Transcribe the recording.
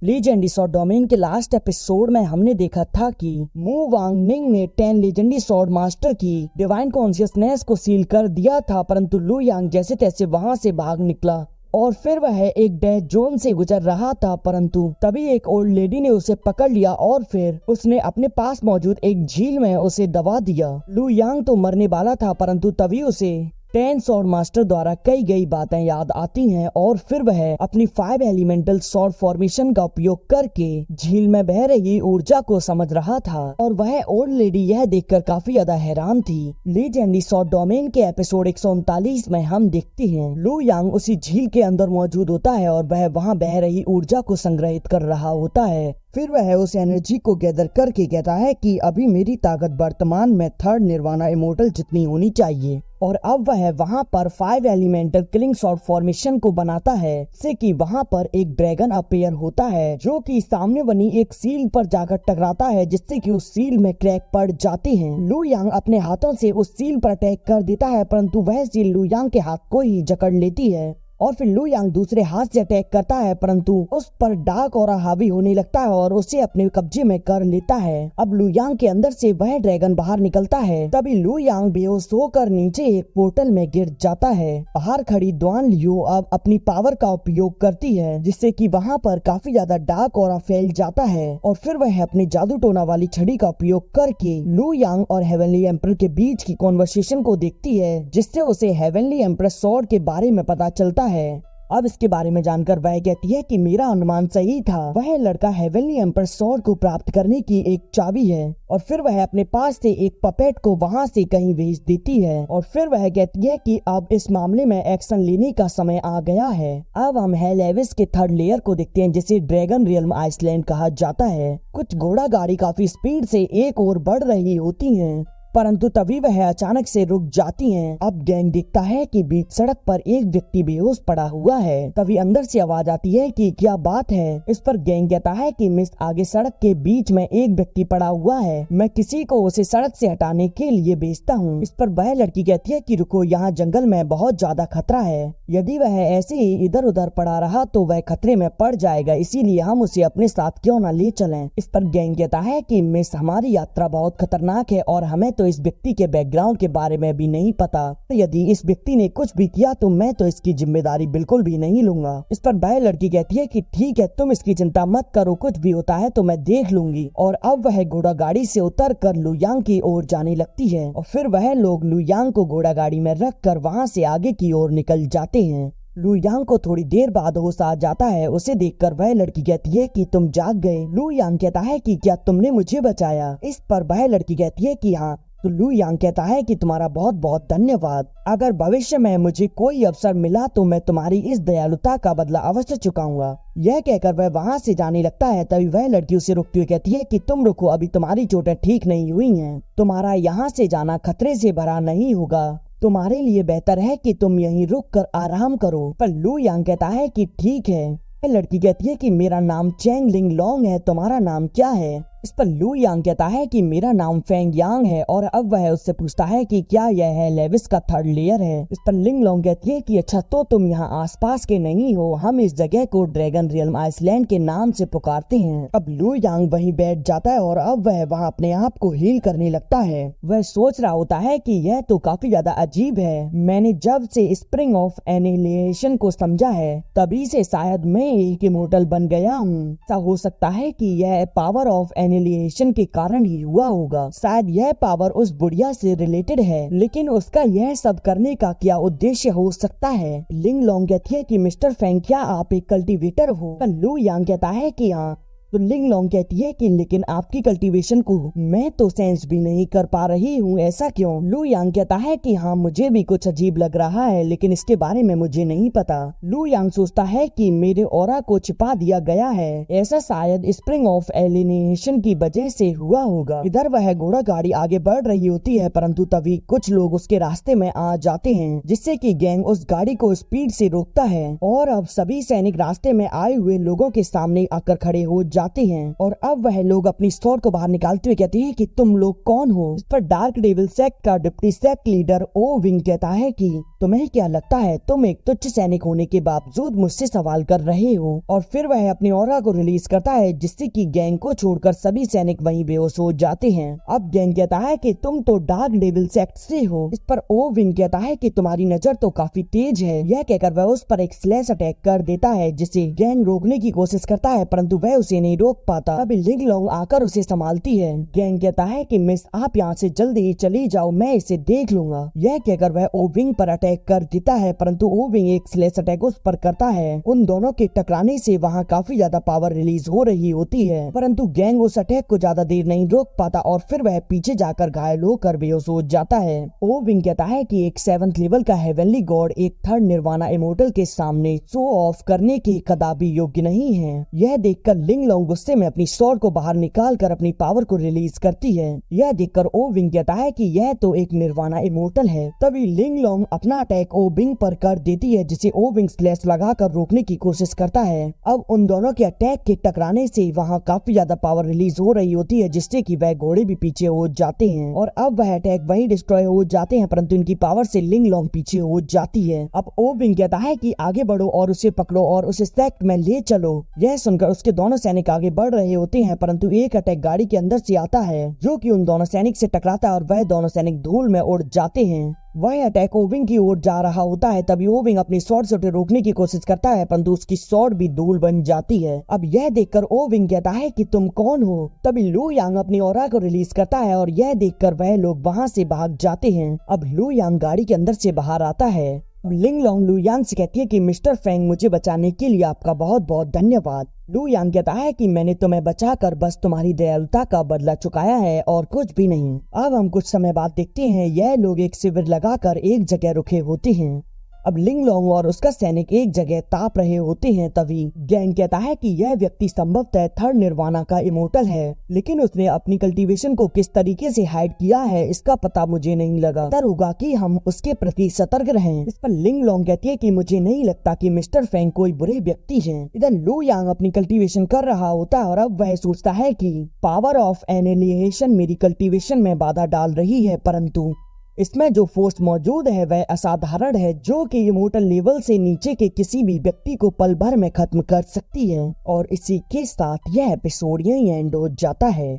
Legendary sword domain के last episode में हमने देखा था कि मू वांग निंग ने 10 लीजेंडरी स्वॉर्ड मास्टर की डिवाइन कॉन्शियसनेस को सील कर दिया था, परंतु लू यांग जैसे तैसे वहां से भाग निकला और फिर वह एक डेथ जोन से गुजर रहा था, परंतु तभी एक ओल्ड लेडी ने उसे पकड़ लिया और फिर उसने अपने पास मौजूद एक झील में उसे दबा दिया। लू यांग तो मरने वाला था, परंतु तभी उसे 10 स्वॉर्ड मास्टर द्वारा कई गई बातें याद आती हैं और फिर वह अपनी 5 एलिमेंटल स्वॉर्ड फॉर्मेशन का उपयोग करके झील में बह रही ऊर्जा को समझ रहा था और वह ओल्ड लेडी यह देखकर काफी ज्यादा हैरान थी। लीजेंडरी स्वॉर्ड डोमेन के एपिसोड 139 में हम देखते हैं लू यांग उसी झील के अंदर मौजूद होता है और वह वहां बह रही ऊर्जा को संग्रहित कर रहा होता है। फिर वह उस एनर्जी को गैदर करके कहता है कि अभी मेरी ताकत वर्तमान में 3rd निर्वाणा इमोर्टल जितनी होनी चाहिए और अब वह वहां पर 5 एलिमेंटल किलिंग स्वॉर्ड फॉर्मेशन को बनाता है, से कि वहां पर एक ड्रैगन अपेयर होता है जो कि सामने बनी एक सील पर जाकर टकराता है, जिससे कि उस सील में क्रैक पड़ जाते हैं। लू यांग अपने हाथों से उस सील पर अटैक कर देता है, परंतु वह सील लू यांग के हाथ को ही जकड़ लेती है और फिर लू यांग दूसरे हाथ से अटैक करता है, परंतु उस पर डार्क ऑरा हावी होने लगता है और उसे अपने कब्जे में कर लेता है। अब लू यांग के अंदर से वह ड्रैगन बाहर निकलता है, तभी लू यांग बेहोश होकर नीचे एक पोर्टल में गिर जाता है। बाहर खड़ी द्वान लियो अब अपनी पावर का उपयोग करती है, जिससे कि वहां पर काफी ज्यादा डार्क ऑरा फैल जाता है और फिर वह अपनी जादू टोना वाली छड़ी का उपयोग करके लू यांग और हेवनली एम्परर के बीच की कॉन्वर्सेशन को देखती है, जिससे उसे हेवनली एम्परर स्वॉर्ड के बारे में पता चलता है। अब इसके बारे में जानकर वह कहती है कि मेरा अनुमान सही था, वह लड़का हेवनली एम्परर स्वॉर्ड को प्राप्त करने की एक चाबी है और फिर वह अपने पास से एक पपेट को वहां से कहीं भेज देती है और फिर वह कहती है कि अब इस मामले में एक्शन लेने का समय आ गया है। अब हम हेल एविस के 3rd लेयर को देखते हैं, जिसे ड्रैगन रियल्म आइसलैंड कहा जाता है। कुछ घोड़ा गाड़ी काफी स्पीड से एक ओर बढ़ रही होती है, परंतु तभी वह अचानक से रुक जाती हैं। अब गैंग देखता है कि बीच सड़क पर एक व्यक्ति बेहोश पड़ा हुआ है। तभी अंदर से आवाज आती है कि क्या बात है। इस पर गैंग कहता है कि मिस आगे सड़क के बीच में एक व्यक्ति पड़ा हुआ है, मैं किसी को उसे सड़क से हटाने के लिए भेजता हूँ। इस पर वह लड़की कहती है कि रुको, यहाँ जंगल में बहुत ज्यादा खतरा है, यदि वह ऐसे ही इधर उधर पड़ा रहा तो वह खतरे में पड़ जाएगा, इसीलिए हम उसे अपने साथ क्यों न ले चलें। इस पर गैंग कहता है कि मिस हमारी यात्रा बहुत खतरनाक है और हमें तो इस व्यक्ति के बैकग्राउंड के बारे में भी नहीं पता, यदि इस व्यक्ति ने कुछ भी किया तो मैं तो इसकी जिम्मेदारी बिल्कुल भी नहीं लूंगा। इस पर वह लड़की कहती है कि ठीक है, तुम इसकी चिंता मत करो, कुछ भी होता है तो मैं देख लूंगी। और अब वह घोड़ा गाड़ी से उतर कर लू यांग की ओर जाने लगती है और फिर वह लोग लू यांग को घोड़ा गाड़ी में रख कर वहाँ से आगे की ओर निकल जाते हैं। लू यांग को थोड़ी देर बाद होश आ जाता है। उसे देखकर वह लड़की कहती है कि तुम जाग गए। लू यांग कहता है कि क्या तुमने मुझे बचाया। इस पर वह लड़की कहती है कि हाँ। तो लू यांग कहता है कि तुम्हारा बहुत बहुत धन्यवाद, अगर भविष्य में मुझे कोई अवसर मिला तो मैं तुम्हारी इस दयालुता का बदला अवश्य चुकाऊंगा। यह कहकर वह वहाँ से जाने लगता है। तभी वह लड़की उसे रोकती हुई कहती है कि तुम रुको, अभी तुम्हारी चोटें ठीक नहीं हुई हैं, तुम्हारा यहाँ से जाना खतरे से भरा नहीं होगा, तुम्हारे लिए बेहतर है कि तुम यहीं रुक कर आराम करो। पर लू यांग कहता है कि ठीक है। लड़की कहती है कि मेरा नाम चैंग लिंग लॉन्ग है, तुम्हारा नाम क्या है। इस पर लू यांग कहता है कि मेरा नाम फेंग यांग है और अब वह उससे पूछता है कि क्या यह है लेविस का 3rd लेयर है। इस पर लिंग लॉन्ग कहती है कि अच्छा, तो तुम यहाँ आसपास के नहीं हो, हम इस जगह को ड्रैगन रियल्म आइसलैंड के नाम से पुकारते हैं। अब लू यांग वहीं बैठ जाता है और अब वह वहाँ अपने आप को हील करने लगता है। वह सोच रहा होता है कि यह तो काफी ज्यादा अजीब है, मैंने जब से स्प्रिंग ऑफ एनिहिलेशन को समझा है तभी से शायद मैं एक इमोर्टल बन गया हूँ। ऐसा हो सकता है कि यह पावर ऑफ एनिहिलेशन के कारण ही हुआ होगा, शायद यह पावर उस बुढ़िया से रिलेटेड है, लेकिन उसका यह सब करने का क्या उद्देश्य हो सकता है। लिंग लॉन्ग कहती है कि मिस्टर फेंग, क्या आप एक कल्टीवेटर हो। लू यांग कहता है कि हाँ। तो लिंग लॉन्ग कहती है कि लेकिन आपकी कल्टीवेशन को मैं तो सेंस भी नहीं कर पा रही हूँ, ऐसा क्यों। लू यांग कहता है कि हाँ, मुझे भी कुछ अजीब लग रहा है, लेकिन इसके बारे में मुझे नहीं पता। लू यांग सोचता है कि मेरे ऑरा को छिपा दिया गया है, ऐसा शायद स्प्रिंग ऑफ एलिनेशन की वजह से हुआ होगा। इधर वह घोड़ा गाड़ी आगे बढ़ रही होती है, परंतु तभी कुछ लोग उसके रास्ते में आ जाते हैं, जिससे कि गैंग उस गाड़ी को स्पीड से रोकता है और अब सभी सैनिक रास्ते में आए हुए लोगों के सामने आकर खड़े हो जाते हैं और अब वह लोग अपनी स्वॉर्ड को बाहर निकालते हुए कहते हैं कि तुम लोग कौन हो। इस पर डार्क डेविल सेक्ट का डिप्टी सेक्ट लीडर ओ विंग कहता है कि तुम्हें क्या लगता है तुम एक तुच्छ सैनिक होने के बावजूद मुझसे सवाल कर रहे हो। और फिर वह अपनी ऑरा को रिलीज करता है जिससे कि गैंग को छोड़कर सभी सैनिक वहीं बेहोश हो जाते हैं। अब गैंग कहता है कि तुम तो डार्क डेविल सेक्ट से हो। इस पर ओ विंग कहता है कि तुम्हारी नजर तो काफी तेज है। यह कहकर वह उस पर एक स्लैश अटैक कर देता है जिसे गैंग रोकने की कोशिश करता है परंतु वह उसे नहीं रोक पाता। अभी लिंग लॉन्ग आकर उसे संभालती है। गैंग कहता है कि मिस आप यहाँ से जल्दी चली जाओ, मैं इसे देख लूंगा। यह कहकर वह ओ विंग पर अटैक कर देता है परंतु ओ विंग एक स्लैश अटैक उस पर करता है। उन दोनों के टकराने से वहाँ काफी ज्यादा पावर रिलीज हो रही होती है परंतु गैंग उस अटैक को ज्यादा देर नहीं रोक पाता और फिर वह पीछे जाकर घायल होकर बेहोश हो जाता है। ओ विंग कहता है कि एक 7th लेवल का हेवनली गॉड एक 3rd निर्वाणा इमोर्टल के सामने शो ऑफ करने के कदापि योग्य नहीं है। यह देखकर लिंग लॉन्ग गुस्से में अपनी स्वॉर्ड को बाहर निकालकर अपनी पावर को रिलीज करती है। यह देखकर ओ विंग कहता है कि यह तो एक निर्वाणा इमोर्टल है। तभी लिंग लॉन्ग अपना अटैक ओ विंग पर कर देती है जिसे ओ विंग स्लैश लगाकर रोकने की कोशिश करता है। अब उन दोनों के अटैक के टकराने से वहाँ काफी ज्यादा पावर रिलीज हो रही होती है जिससे कि वह घोड़े भी पीछे हो जाते हैं और अब वह अटैक वही डिस्ट्रॉय हो जाते हैं परंतु इनकी पावर से लिंग लॉन्ग पीछे हो जाती है। अब ओ विंग कहता है कि आगे बढ़ो और उसे पकड़ो और उसे सेक्ट में ले चलो। यह सुनकर उसके दोनों सैनिक आगे बढ़ रहे होते हैं परंतु एक अटैक गाड़ी के अंदर से आता है जो कि उन दोनों सैनिक से टकराता है और वह दोनों सैनिक धूल में उड़ जाते हैं। वह अटैक ओविंग की ओर जा रहा होता है तभी ओविंग अपनी स्वॉर्ड से उसे रोकने की कोशिश करता है परंतु उसकी स्वॉर्ड भी धूल बन जाती है। अब यह देखकर ओविंग कहता है कि तुम कौन हो। तभी लू यांग अपनी ऑरा को रिलीज करता है और यह देखकर वह लोग वहां से भाग जाते हैं। अब लू यांग गाड़ी के अंदर से बाहर आता है। लिंग लॉन्ग लू यांग से कहती है कि मिस्टर फेंग मुझे बचाने के लिए आपका बहुत बहुत धन्यवाद। लू यांग कहता है कि मैंने तुम्हें बचाकर बस तुम्हारी दयालुता का बदला चुकाया है और कुछ भी नहीं। अब हम कुछ समय बाद देखते हैं यह लोग एक शिविर लगाकर एक जगह रुके होते हैं। अब लिंग लॉन्ग और उसका सैनिक एक जगह ताप रहे होते हैं तभी गैंग कहता है कि यह व्यक्ति संभवतः 3rd निर्वाणा का इमोर्टल है लेकिन उसने अपनी कल्टीवेशन को किस तरीके से हाइड किया है इसका पता मुझे नहीं लगा। बेहतर होगा कि हम उसके प्रति सतर्क रहें। इस पर लिंग लॉन्ग कहती है कि मुझे नहीं लगता कि मिस्टर फेंग कोई बुरे व्यक्ति हैं। इधर लू यांग अपनी कल्टीवेशन कर रहा होता है और अब वह सोचता है कि पावर ऑफ एनिहिलेशन मेरी कल्टीवेशन में बाधा डाल रही है परंतु इसमें जो फोर्स मौजूद है वह असाधारण है जो कि इमोर्टल लेवल से नीचे के किसी भी व्यक्ति को पल भर में खत्म कर सकती है। और इसी के साथ यह एपिसोड यहीं एंड हो जाता है।